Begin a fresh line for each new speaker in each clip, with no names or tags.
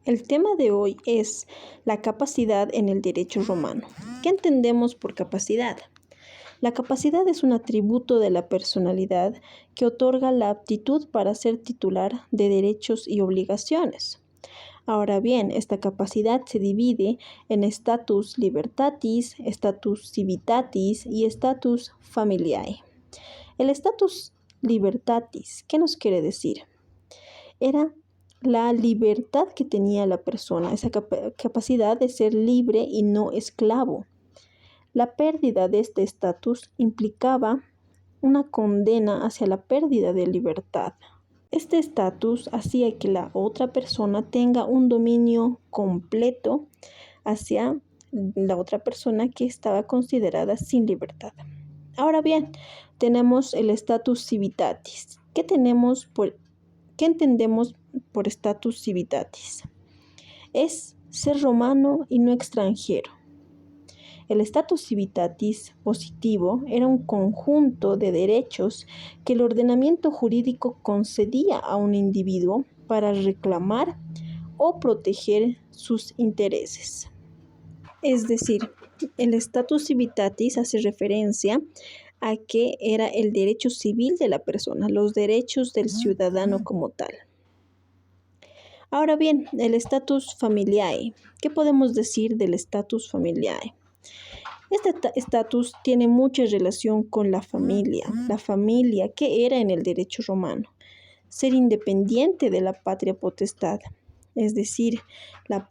El tema de hoy es la capacidad en el derecho romano. ¿Qué entendemos por capacidad? La capacidad es un atributo de la personalidad que otorga la aptitud para ser titular de derechos y obligaciones. Ahora bien, esta capacidad se divide en status libertatis, status civitatis y status familiae. El status libertatis, ¿qué nos quiere decir? Era la libertad que tenía la persona, esa capacidad de ser libre y no esclavo. La pérdida de este estatus implicaba una condena hacia la pérdida de libertad. Este estatus hacía que la otra persona tenga un dominio completo hacia la otra persona que estaba considerada sin libertad. Ahora bien, tenemos el status civitatis. ¿Qué entendemos por status civitatis? Es ser romano y no extranjero. El status civitatis positivo era un conjunto de derechos que el ordenamiento jurídico concedía a un individuo para reclamar o proteger sus intereses. Es decir, el status civitatis hace referencia a que era el derecho civil de la persona, los derechos del ciudadano como tal. Ahora bien, el status familiae. ¿Qué podemos decir del status familiae? Este estatus tiene mucha relación con la familia. La familia, ¿qué era en el derecho romano? Ser independiente de la patria potestad. Es decir, la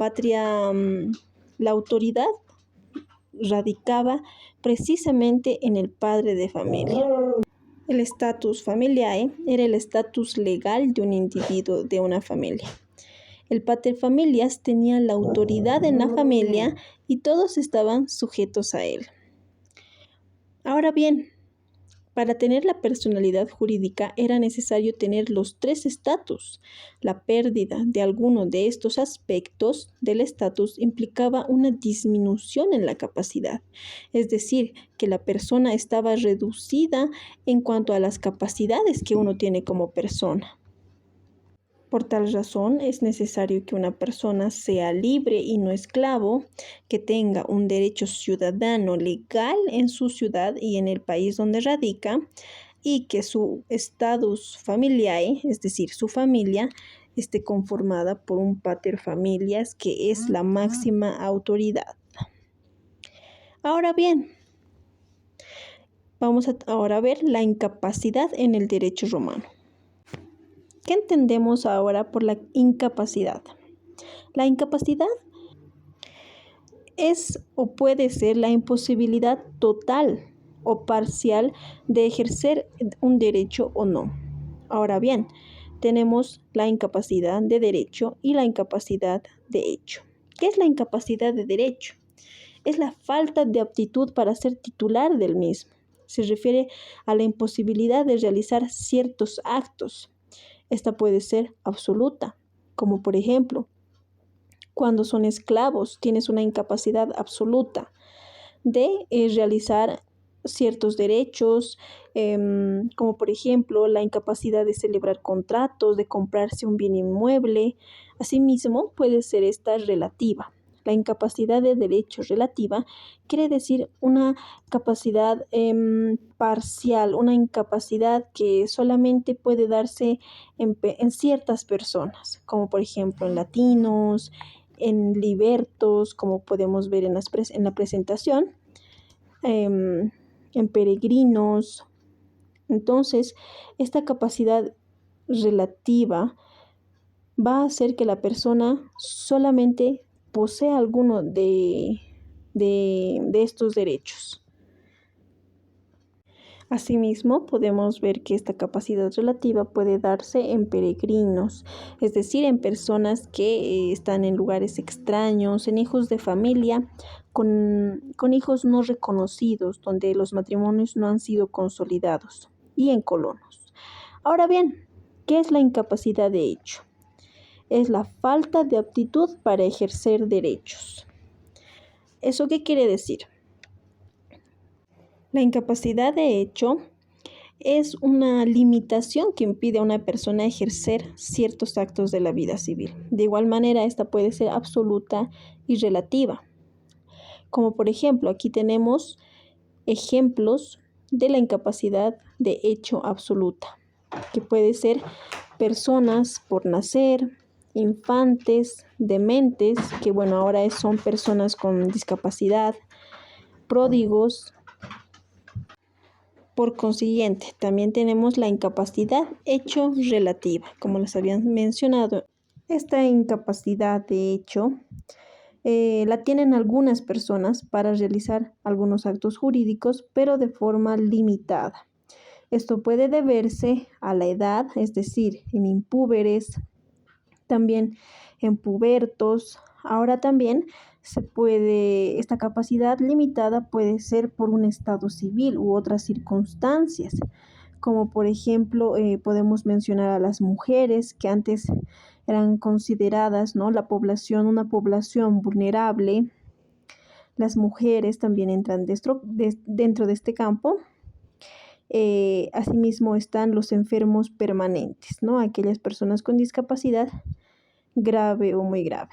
autoridad radicaba precisamente en el padre de familia. El status familiae era el estatus legal de un individuo, de una familia. El paterfamilias tenía la autoridad en la familia y todos estaban sujetos a él. Ahora bien, para tener la personalidad jurídica era necesario tener los tres estatus. La pérdida de alguno de estos aspectos del estatus implicaba una disminución en la capacidad, es decir, que la persona estaba reducida en cuanto a las capacidades que uno tiene como persona. Por tal razón, es necesario que una persona sea libre y no esclavo, que tenga un derecho ciudadano legal en su ciudad y en el país donde radica, y que su status familiae, es decir, su familia, esté conformada por un paterfamilias, que es la máxima autoridad. Ahora bien, vamos ahora a ver la incapacidad en el derecho romano. ¿Qué entendemos ahora por la incapacidad? La incapacidad es o puede ser la imposibilidad total o parcial de ejercer un derecho o no. Ahora bien, tenemos la incapacidad de derecho y la incapacidad de hecho. ¿Qué es la incapacidad de derecho? Es la falta de aptitud para ser titular del mismo. Se refiere a la imposibilidad de realizar ciertos actos. Esta puede ser absoluta, como por ejemplo, cuando son esclavos, tienes una incapacidad absoluta de realizar ciertos derechos, como por ejemplo la incapacidad de celebrar contratos, de comprarse un bien inmueble. Asimismo, puede ser esta relativa. La incapacidad de derecho relativa quiere decir una capacidad parcial, una incapacidad que solamente puede darse en ciertas personas, como por ejemplo en latinos, en libertos, como podemos ver en la presentación, en peregrinos. Entonces, esta capacidad relativa va a hacer que la persona solamente posea alguno de estos derechos. Asimismo, podemos ver que esta capacidad relativa puede darse en peregrinos, es decir, en personas que están en lugares extraños, en hijos de familia, con hijos no reconocidos, donde los matrimonios no han sido consolidados, y en colonos. Ahora bien, ¿qué es la incapacidad de hecho? Es la falta de aptitud para ejercer derechos. ¿Eso qué quiere decir? La incapacidad de hecho es una limitación que impide a una persona ejercer ciertos actos de la vida civil. De igual manera, esta puede ser absoluta y relativa. Como por ejemplo, aquí tenemos ejemplos de la incapacidad de hecho absoluta, que puede ser personas por nacer, infantes, dementes, que bueno, ahora son personas con discapacidad, pródigos. Por consiguiente, también tenemos la incapacidad hecho relativa, como les había mencionado. Esta incapacidad de hecho la tienen algunas personas para realizar algunos actos jurídicos, pero de forma limitada. Esto puede deberse a la edad, es decir, en impúberes, también en pubertos. Ahora también esta capacidad limitada puede ser por un estado civil u otras circunstancias, como por ejemplo podemos mencionar a las mujeres que antes eran consideradas, ¿no?, una población vulnerable. Las mujeres también entran dentro de este campo. Asimismo están los enfermos permanentes, ¿no?, aquellas personas con discapacidad grave o muy grave.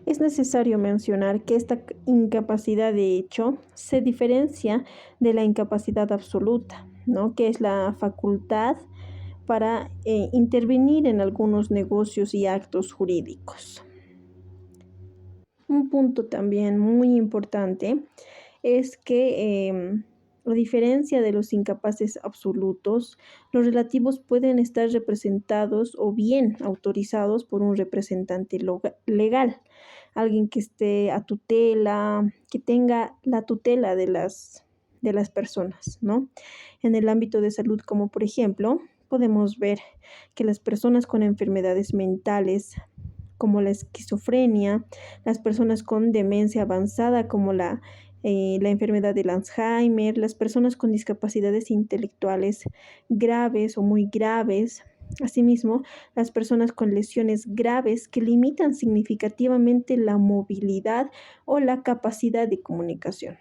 Es necesario mencionar que esta incapacidad de hecho se diferencia de la incapacidad absoluta, ¿no?, que es la facultad para intervenir en algunos negocios y actos jurídicos. Un punto también muy importante es que a diferencia de los incapaces absolutos, los relativos pueden estar representados o bien autorizados por un representante legal, alguien que esté a tutela, que tenga la tutela de las personas, ¿no? En el ámbito de salud, como por ejemplo, podemos ver que las personas con enfermedades mentales, como la esquizofrenia, las personas con demencia avanzada, como la enfermedad del Alzheimer, las personas con discapacidades intelectuales graves o muy graves. Asimismo, las personas con lesiones graves que limitan significativamente la movilidad o la capacidad de comunicación.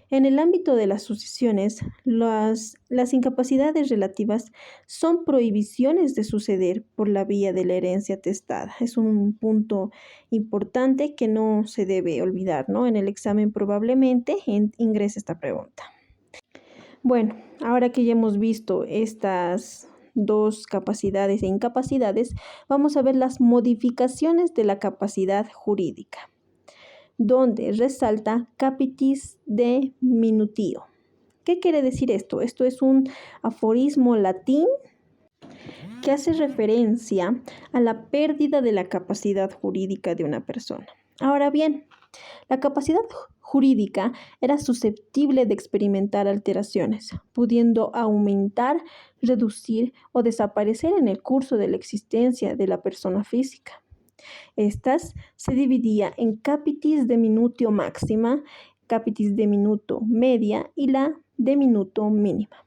En el ámbito de las sucesiones, las incapacidades relativas son prohibiciones de suceder por la vía de la herencia testada. Es un punto importante que no se debe olvidar, ¿no? En el examen probablemente ingrese esta pregunta. Bueno, ahora que ya hemos visto estas dos capacidades e incapacidades, vamos a ver las modificaciones de la capacidad jurídica, donde resalta capitis de minutio. ¿Qué quiere decir esto? Esto es un aforismo latín que hace referencia a la pérdida de la capacidad jurídica de una persona. Ahora bien, la capacidad jurídica era susceptible de experimentar alteraciones, pudiendo aumentar, reducir o desaparecer en el curso de la existencia de la persona física. Estas se dividía en capitis de minutio máxima, capitis de minuto media y la de minuto mínima.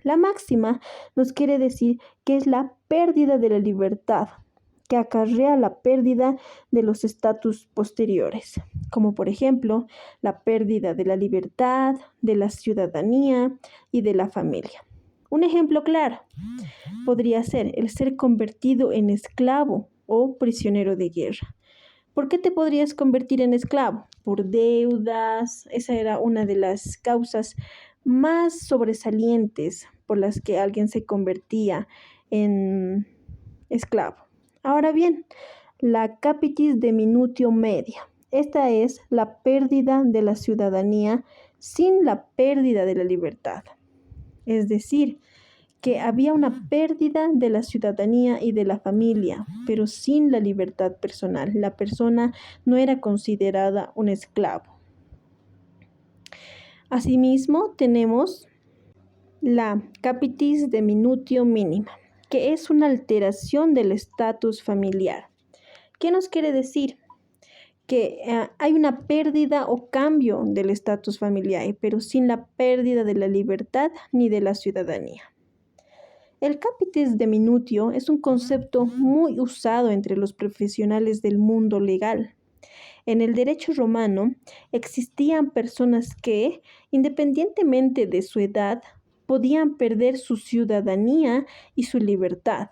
La máxima nos quiere decir que es la pérdida de la libertad, que acarrea la pérdida de los estatus posteriores, como por ejemplo la pérdida de la libertad, de la ciudadanía y de la familia. Un ejemplo claro podría ser el ser convertido en esclavo o prisionero de guerra. ¿Por qué te podrías convertir en esclavo? Por deudas. Esa era una de las causas más sobresalientes por las que alguien se convertía en esclavo. Ahora bien, la capitis de minutio media. Esta es la pérdida de la ciudadanía sin la pérdida de la libertad. Es decir, que había una pérdida de la ciudadanía y de la familia, pero sin la libertad personal. La persona no era considerada un esclavo. Asimismo, tenemos la capitis de minutio mínima, que es una alteración del estatus familiar. ¿Qué nos quiere decir? Que hay una pérdida o cambio del estatus familiar, pero sin la pérdida de la libertad ni de la ciudadanía. El capitis de minutio es un concepto muy usado entre los profesionales del mundo legal. En el derecho romano existían personas que, independientemente de su edad, podían perder su ciudadanía y su libertad.